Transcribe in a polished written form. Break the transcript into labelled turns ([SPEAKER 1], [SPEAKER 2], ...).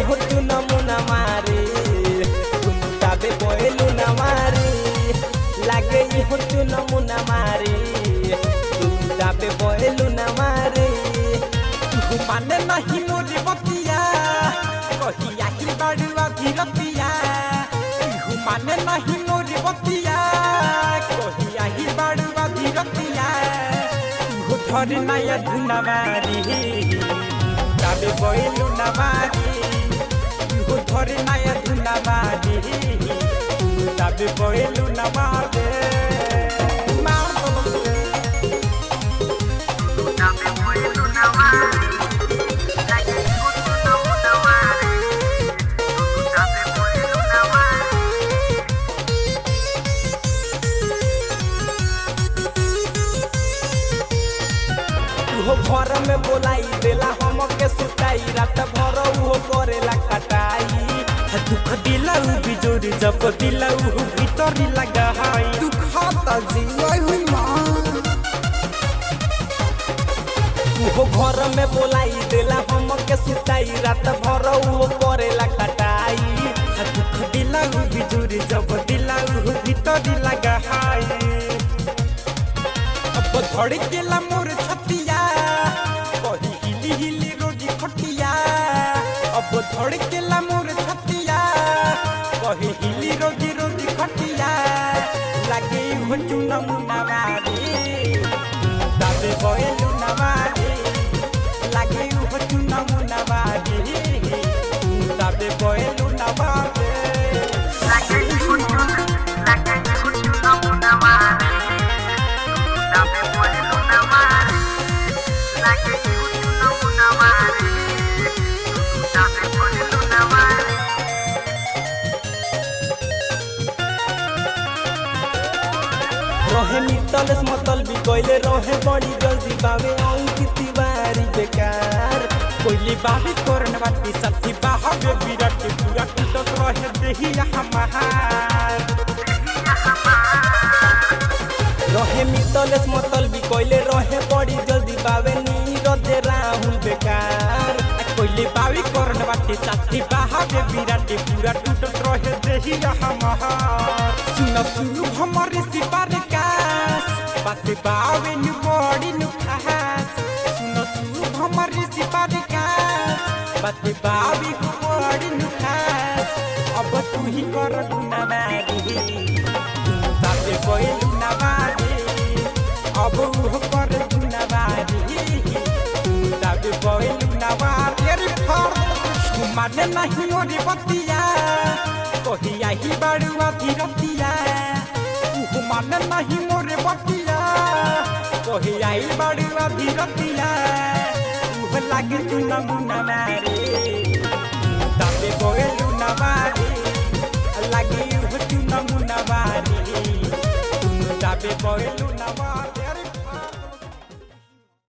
[SPEAKER 1] हो तू नमूना मारे तुम ताबे पहलू न मारे लागे हो तू नमूना मारे तुम ताबे पहलू न मारे तू माने नहीं मोरी बतिया कहिया ही बाड़ुआ धीरतिया तू माने नहीं मोरी बतिया कहिया ही बाड़ुआ धीरतिया तू धर नया धुना मारी ताबे पहलू न मारे तू धर नया धुना मारी ताबे पहलू न मारे हो घर में बोलाई देला हम के सुताई रात भर वो करेला कटाई दुख दिलाऊ बिजोरी जब दिलाऊ भीतर लगा हाई
[SPEAKER 2] दुख खाता जीवाई हुई माँ
[SPEAKER 1] हो घर में बोलाई देला हम के सुताई रात भर वो करेला कटाई दुख दिलाऊ बिजोरी जब दिलाऊ भीतर लगा हाई अब धड़ केला मोर छतिया कही हिली हिली रोजी खटिया अब धड़ केला मोर छतिया कही हिली रोजी रोजी खटिया लागे हो चुना मुना मारे ताबे पहलू न मारे लागे हो चुना मुना मारे ताबे पहलू न मारे रहे मितल मतल भी कोइले रहे बड़ी जल्दी बावे अंकित तिवारी बेकार कोइली बाबी करन बाटी साथी बाहबे विराट पूरा टूटत रहे देही हमार रहे मितल मतल भी कोइले रहे बड़ी जल्दी बावे नीरज राहुल बेकार कोइली बाबी करन बाटी साथी बाहबे विराट पूरा टूटत रहे देही हमार सुन सुन हमरे सिपार बाते बावे नु बड़ी नु खास सुन तू हमर सिपारी का बाते बावे नु बड़ी नु खास अब तू ही कर गुना मारी ताबे पहलू न मारी अब वो कर गुना मारी ताबे पहलू न मारी रे फर माने नहीं ओरी बतिया कहिया ही बाड़ुआ धीरतिया तू माने नहीं मोरे बतिया कही आई बड़ुआ धीरतिया लागे चुना मुना मारे